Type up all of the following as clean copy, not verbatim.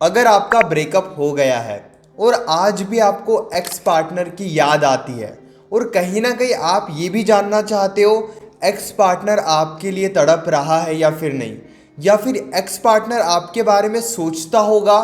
अगर आपका ब्रेकअप हो गया है और आज भी आपको एक्स पार्टनर की याद आती है और कहीं ना कहीं आप ये भी जानना चाहते हो एक्स पार्टनर आपके लिए तड़प रहा है या फिर नहीं, या फिर एक्स पार्टनर आपके बारे में सोचता होगा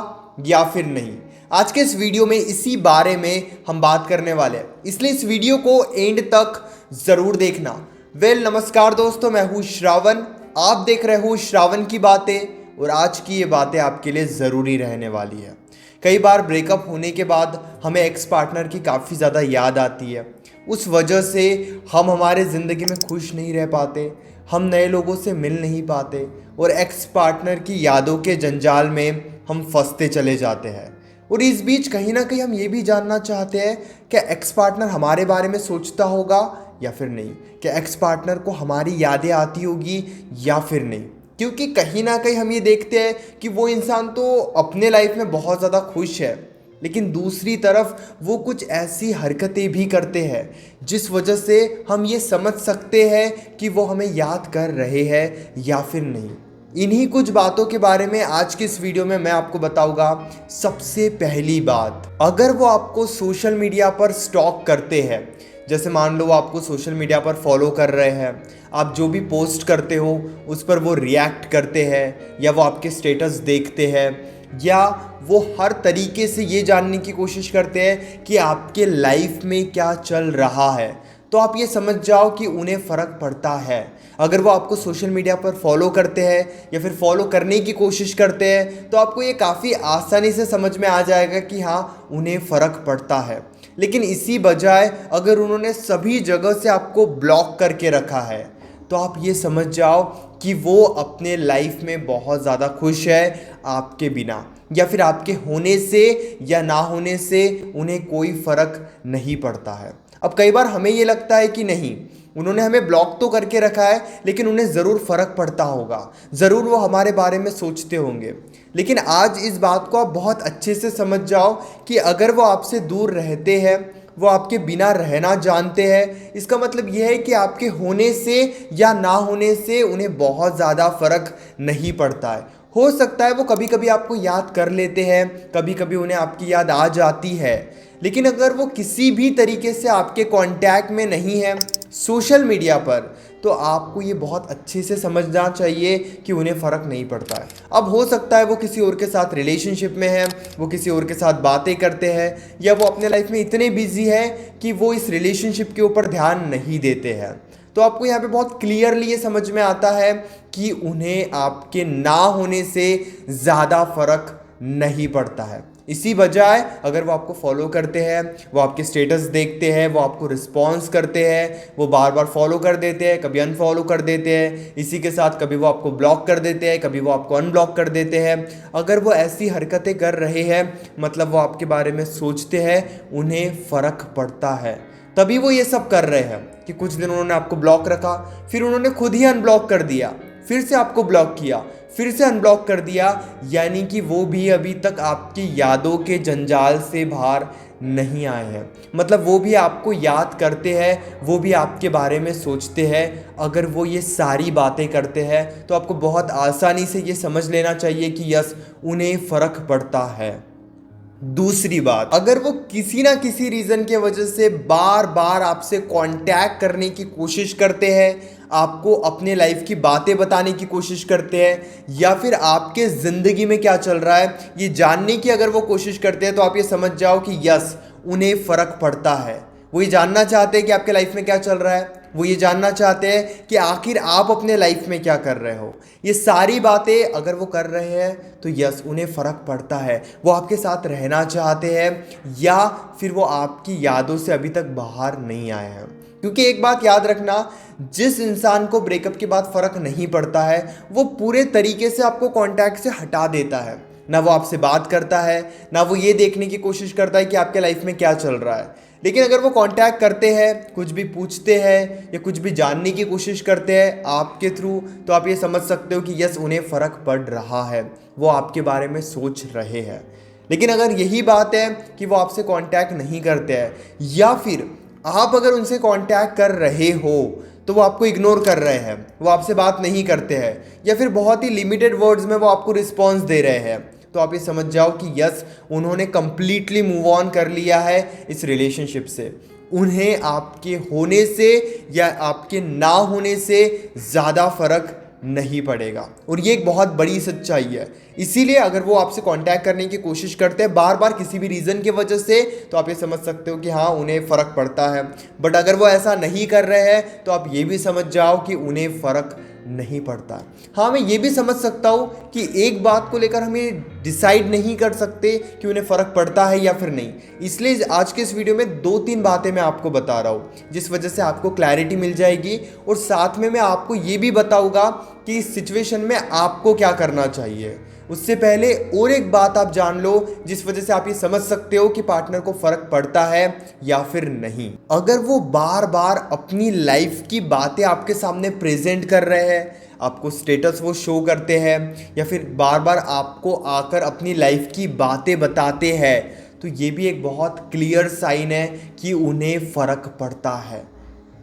या फिर नहीं, आज के इस वीडियो में इसी बारे में हम बात करने वाले हैं। इसलिए इस वीडियो को एंड तक ज़रूर देखना। नमस्कार दोस्तों, मैं हूँ श्रावण। आप देख रहे हो श्रावण की बातें और आज की ये बातें आपके लिए ज़रूरी रहने वाली है। कई बार ब्रेकअप होने के बाद हमें एक्स पार्टनर की काफ़ी ज़्यादा याद आती है। उस वजह से हम हमारे ज़िंदगी में खुश नहीं रह पाते, हम नए लोगों से मिल नहीं पाते और एक्स पार्टनर की यादों के जंजाल में हम फंसते चले जाते हैं। और इस बीच कहीं ना कहीं हम ये भी जानना चाहते हैं कि एक्स पार्टनर हमारे बारे में सोचता होगा या फिर नहीं, कि एक्स पार्टनर को हमारी यादें आती होगी या फिर नहीं। क्योंकि कहीं ना कहीं हम ये देखते हैं कि वो इंसान तो अपने लाइफ में बहुत ज़्यादा खुश है, लेकिन दूसरी तरफ वो कुछ ऐसी हरकतें भी करते हैं जिस वजह से हम ये समझ सकते हैं कि वो हमें याद कर रहे हैं या फिर नहीं। इन्हीं कुछ बातों के बारे में आज की इस वीडियो में मैं आपको बताऊंगा। सबसे पहली बात, अगर वो आपको सोशल मीडिया पर स्टॉक करते हैं, जैसे मान लो वो आपको सोशल मीडिया पर फॉलो कर रहे हैं, आप जो भी पोस्ट करते हो उस पर वो रिएक्ट करते हैं, या वो आपके स्टेटस देखते हैं, या वो हर तरीके से ये जानने की कोशिश करते हैं कि आपके लाइफ में क्या चल रहा है, तो आप ये समझ जाओ कि उन्हें फ़र्क पड़ता है। अगर वो आपको सोशल मीडिया पर फॉलो करते हैं या फिर फॉलो करने की कोशिश करते हैं, तो आपको ये काफ़ी आसानी से समझ में आ जाएगा कि हाँ, उन्हें फ़र्क पड़ता है। लेकिन इसी बजाय अगर उन्होंने सभी जगह से आपको ब्लॉक करके रखा है, तो आप ये समझ जाओ कि वो अपने लाइफ में बहुत ज़्यादा खुश है आपके बिना, या फिर आपके होने से या ना होने से उन्हें कोई फ़र्क नहीं पड़ता है। अब कई बार हमें ये लगता है कि नहीं, उन्होंने हमें ब्लॉक तो करके रखा है, लेकिन उन्हें ज़रूर फ़र्क पड़ता होगा, ज़रूर वो हमारे बारे में सोचते होंगे। लेकिन आज इस बात को आप बहुत अच्छे से समझ जाओ कि अगर वो आपसे दूर रहते हैं, वो आपके बिना रहना जानते हैं, इसका मतलब यह है कि आपके होने से या ना होने से उन्हें बहुत ज़्यादा फ़र्क नहीं पड़ता है। हो सकता है वो कभी कभी आपको याद कर लेते हैं, कभी कभी उन्हें आपकी याद आ जाती है, लेकिन अगर वो किसी भी तरीके से आपके कांटेक्ट में नहीं है सोशल मीडिया पर, तो आपको ये बहुत अच्छे से समझना चाहिए कि उन्हें फ़र्क नहीं पड़ता है। अब हो सकता है वो किसी और के साथ रिलेशनशिप में है, वो किसी और के साथ बातें करते हैं, या वो अपने लाइफ में इतने बिजी है कि वो इस रिलेशनशिप के ऊपर ध्यान नहीं देते हैं। तो आपको यहाँ पे बहुत क्लियरली ये समझ में आता है कि उन्हें आपके ना होने से ज़्यादा फ़र्क नहीं पड़ता है। इसी बजाय अगर वो आपको फॉलो करते हैं, वो आपके स्टेटस देखते हैं, वो आपको रिस्पॉन्स करते हैं, वो बार बार फॉलो कर देते हैं, कभी अनफॉलो कर देते हैं, इसी के साथ कभी वो आपको ब्लॉक कर देते हैं, कभी वो आपको अनब्लॉक कर देते हैं, अगर वो ऐसी हरकतें कर रहे हैं, मतलब वो आपके बारे में सोचते हैं, उन्हें फ़र्क पड़ता है। तभी वो ये सब कर रहे हैं कि कुछ दिन उन्होंने आपको ब्लॉक रखा, फिर उन्होंने खुद ही अनब्लॉक कर दिया, फिर से आपको ब्लॉक किया, फिर से अनब्लॉक कर दिया, यानी कि वो भी अभी तक आपकी यादों के जंजाल से बाहर नहीं आए हैं। मतलब वो भी आपको याद करते हैं, वो भी आपके बारे में सोचते हैं। अगर वो ये सारी बातें करते हैं तो आपको बहुत आसानी से ये समझ लेना चाहिए कि यस, उन्हें फ़र्क पड़ता है। दूसरी बात, अगर वो किसी ना किसी रीज़न के वजह से बार बार आपसे कांटेक्ट करने की कोशिश करते हैं, आपको अपने लाइफ की बातें बताने की कोशिश करते हैं, या फिर आपके ज़िंदगी में क्या चल रहा है ये जानने की अगर वो कोशिश करते हैं, तो आप ये समझ जाओ कि यस, उन्हें फ़र्क पड़ता है। वो ये जानना चाहते हैं कि आपके लाइफ में क्या चल रहा है, वो ये जानना चाहते हैं कि आखिर आप अपने लाइफ में क्या कर रहे हो। ये सारी बातें अगर वो कर रहे हैं तो यस, उन्हें फ़र्क पड़ता है, वो आपके साथ रहना चाहते हैं, या फिर वो आपकी यादों से अभी तक बाहर नहीं आए हैं। क्योंकि एक बात याद रखना, जिस इंसान को ब्रेकअप के बाद फ़र्क नहीं पड़ता है, वो पूरे तरीके से आपको कांटेक्ट से हटा देता है। ना वो आपसे बात करता है, ना वो ये देखने की कोशिश करता है कि आपके लाइफ में क्या चल रहा है। लेकिन अगर वो कांटेक्ट करते हैं, कुछ भी पूछते हैं या कुछ भी जानने की कोशिश करते हैं आपके थ्रू, तो आप ये समझ सकते हो कि यस, उन्हें फ़र्क पड़ रहा है, वो आपके बारे में सोच रहे हैं। लेकिन अगर यही बात है कि वो आपसे कांटेक्ट नहीं करते हैं, या फिर आप अगर उनसे कांटेक्ट कर रहे हो तो वो आपको इग्नोर कर रहे हैं, वो आपसे बात नहीं करते हैं, या फिर बहुत ही लिमिटेड वर्ड्स में वो आपको रिस्पॉन्स दे रहे हैं, तो आप ये समझ जाओ कि यस, उन्होंने कंप्लीटली मूव ऑन कर लिया है इस रिलेशनशिप से। उन्हें आपके होने से या आपके ना होने से ज़्यादा फर्क नहीं पड़ेगा, और ये एक बहुत बड़ी सच्चाई है। इसीलिए अगर वो आपसे कांटेक्ट करने की कोशिश करते हैं बार बार किसी भी रीज़न की वजह से, तो आप ये समझ सकते हो कि हाँ, उन्हें फ़र्क पड़ता है। बट अगर वो ऐसा नहीं कर रहे हैं तो आप ये भी समझ जाओ कि उन्हें फ़र्क नहीं पड़ता है। हाँ, मैं ये भी समझ सकता हूँ कि एक बात को लेकर हमें डिसाइड नहीं कर सकते कि उन्हें फ़र्क पड़ता है या फिर नहीं। इसलिए आज के इस वीडियो में 2-3 बातें मैं आपको बता रहा हूँ, जिस वजह से आपको क्लैरिटी मिल जाएगी, और साथ में मैं आपको ये भी बताऊँगा कि इस सिचुएशन में आपको क्या करना चाहिए। उससे पहले और एक बात आप जान लो, जिस वजह से आप ये समझ सकते हो कि पार्टनर को फर्क पड़ता है या फिर नहीं। अगर वो बार बार अपनी लाइफ की बातें आपके सामने प्रेजेंट कर रहे हैं, आपको स्टेटस वो शो करते हैं, या फिर बार बार आपको आकर अपनी लाइफ की बातें बताते हैं, तो ये भी एक बहुत क्लियर साइन है कि उन्हें फ़र्क पड़ता है।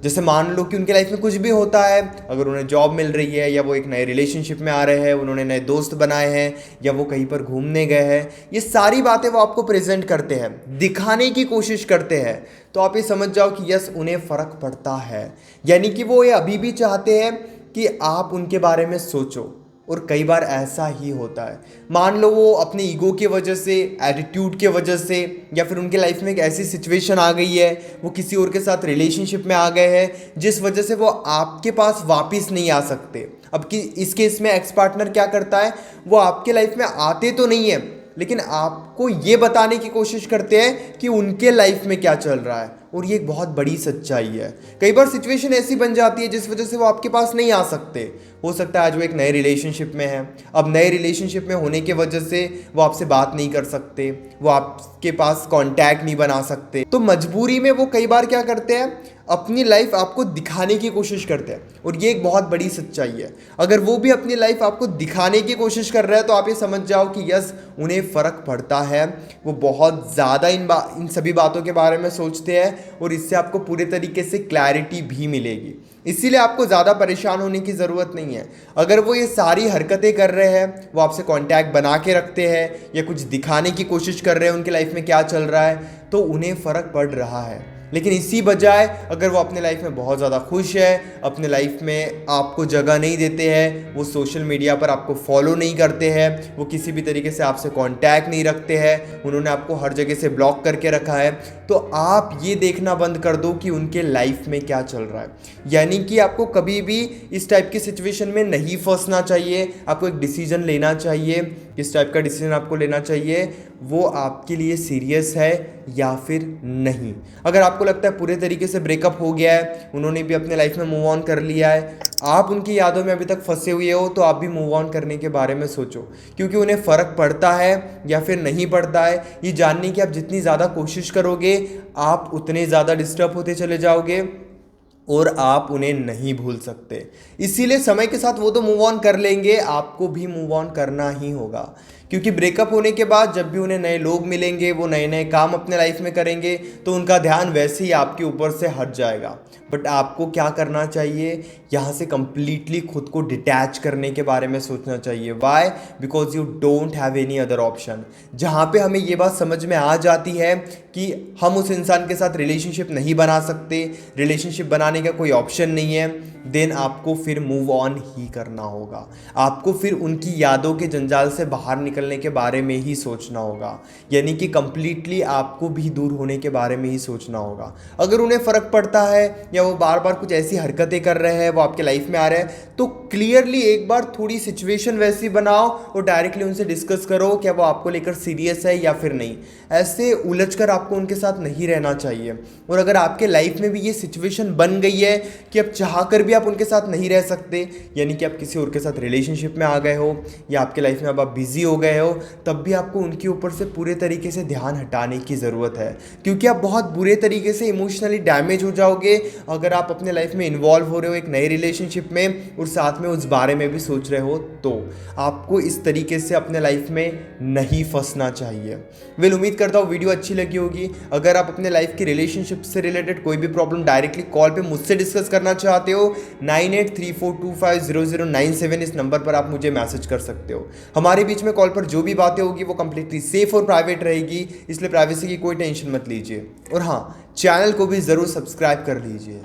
जैसे मान लो कि उनके लाइफ में कुछ भी होता है, अगर उन्हें जॉब मिल रही है, या वो एक नए रिलेशनशिप में आ रहे हैं, उन्होंने नए दोस्त बनाए हैं, या वो कहीं पर घूमने गए हैं, ये सारी बातें वो आपको प्रेजेंट करते हैं, दिखाने की कोशिश करते हैं, तो आप ये समझ जाओ कि यस, उन्हें फ़र्क पड़ता है। यानी कि वो ये अभी भी चाहते हैं कि आप उनके बारे में सोचो। और कई बार ऐसा ही होता है, मान लो वो अपने ईगो की वजह से, एटीट्यूड की वजह से, या फिर उनके लाइफ में एक ऐसी सिचुएशन आ गई है, वो किसी और के साथ रिलेशनशिप में आ गए हैं, जिस वजह से वो आपके पास वापस नहीं आ सकते। अब कि इस केस में एक्स पार्टनर क्या करता है, वो आपके लाइफ में आते तो नहीं है, लेकिन आपको ये बताने की कोशिश करते हैं कि उनके लाइफ में क्या चल रहा है, और ये एक बहुत बड़ी सच्चाई है। कई बार सिचुएशन ऐसी बन जाती है जिस वजह से वो आपके पास नहीं आ सकते। हो सकता है आज वो एक नए रिलेशनशिप में है, अब नए रिलेशनशिप में होने की वजह से वो आपसे बात नहीं कर सकते, वो आपके पास कांटेक्ट नहीं बना सकते, तो मजबूरी में वो कई बार क्या करते हैं, अपनी लाइफ आपको दिखाने की कोशिश करते हैं, और ये एक बहुत बड़ी सच्चाई है। अगर वो भी अपनी लाइफ आपको दिखाने की कोशिश कर रहे हैं, तो आप ये समझ जाओ कि यस, उन्हें फ़र्क पड़ता है। वो बहुत ज़्यादा इन सभी बातों के बारे में सोचते हैं, और इससे आपको पूरे तरीके से क्लैरिटी भी मिलेगी। इसीलिए आपको ज़्यादा परेशान होने की ज़रूरत नहीं है। अगर वो ये सारी हरकतें कर रहे हैं, वो आपसे कांटेक्ट बना के रखते हैं, या कुछ दिखाने की कोशिश कर रहे हैं उनकी लाइफ में क्या चल रहा है, तो उन्हें फ़र्क पड़ रहा है। लेकिन इसी बजाय अगर वो अपने लाइफ में बहुत ज़्यादा खुश है, अपने लाइफ में आपको जगह नहीं देते हैं, वो सोशल मीडिया पर आपको फॉलो नहीं करते हैं, वो किसी भी तरीके से आपसे कांटेक्ट नहीं रखते हैं, उन्होंने आपको हर जगह से ब्लॉक करके रखा है, तो आप ये देखना बंद कर दो कि उनके लाइफ में क्या चल रहा है। यानी कि आपको कभी भी इस टाइप की सिचुएशन में नहीं फंसना चाहिए। आपको एक डिसीजन लेना चाहिए। किस टाइप का डिसीजन आपको लेना चाहिए, वो आपके लिए सीरियस है या फिर नहीं। अगर आपको लगता है पूरे तरीके से ब्रेकअप हो गया है, उन्होंने भी अपने लाइफ में मूव ऑन कर लिया है, आप उनकी यादों में अभी तक फंसे हुए हो, तो आप भी मूव ऑन करने के बारे में सोचो। क्योंकि उन्हें फ़र्क पड़ता है या फिर नहीं पड़ता है, ये जानने की आप जितनी ज़्यादा कोशिश करोगे, आप उतने ज़्यादा डिस्टर्ब होते चले जाओगे, और आप उन्हें नहीं भूल सकते। इसीलिए समय के साथ वो तो मूव ऑन कर लेंगे, आपको भी मूव ऑन करना ही होगा। क्योंकि ब्रेकअप होने के बाद जब भी उन्हें नए लोग मिलेंगे, वो नए नए काम अपने लाइफ में करेंगे, तो उनका ध्यान वैसे ही आपके ऊपर से हट जाएगा। बट आपको क्या करना चाहिए, यहाँ से कंप्लीटली खुद को डिटैच करने के बारे में सोचना चाहिए। Why? Because you don't have any other option. जहाँ पे हमें ये बात समझ में आ जाती है कि हम उस इंसान के साथ रिलेशनशिप नहीं बना सकते, रिलेशनशिप बनाने का कोई ऑप्शन नहीं है, देन आपको फिर मूव ऑन ही करना होगा। आपको फिर उनकी यादों के जंजाल से बाहर निकलने के बारे में ही सोचना होगा। यानी कि कंप्लीटली आपको भी दूर होने के बारे में ही सोचना होगा। अगर उन्हें फ़र्क पड़ता है या वो बार बार कुछ ऐसी हरकतें कर रहे हैं, वो आपके लाइफ में आ रहे हैं, तो क्लियरली एक बार थोड़ी सिचुएशन वैसी बनाओ और डायरेक्टली उनसे डिस्कस करो क्या वो आपको लेकर सीरियस है या फिर नहीं। ऐसे उलझकर आपको उनके साथ नहीं रहना चाहिए। और अगर आपके लाइफ में भी ये सिचुएशन बन गई है कि अब चाह कर भी आप उनके साथ नहीं रह सकते, यानी कि आप किसी और के साथ रिलेशनशिप में आ गए हो, या आपके लाइफ में अब आप बिजी हो गए हो, तब भी आपको उनके ऊपर से पूरे तरीके से ध्यान हटाने की ज़रूरत है। क्योंकि आप बहुत बुरे तरीके से इमोशनली डैमेज हो जाओगे अगर आप अपने लाइफ में इन्वॉल्व हो रहे हो एक नए रिलेशनशिप में, और साथ में उस बारे में भी सोच रहे हो, तो आपको इस तरीके से अपने लाइफ में नहीं फंसना चाहिए। उम्मीद करता हूँ वीडियो अच्छी लगी होगी। अगर आप अपने लाइफ की रिलेशनशिप से रिलेटेड कोई भी प्रॉब्लम डायरेक्टली कॉल पे मुझसे डिस्कस करना चाहते हो, 9834250097 इस नंबर पर आप मुझे मैसेज कर सकते हो। हमारे बीच में कॉल पर पर जो भी बातें होगी वो कम्प्लीटली सेफ़ और प्राइवेट रहेगी, इसलिए प्राइवेसी की कोई टेंशन मत लीजिए। और हाँ, चैनल को भी ज़रूर सब्सक्राइब कर लीजिए।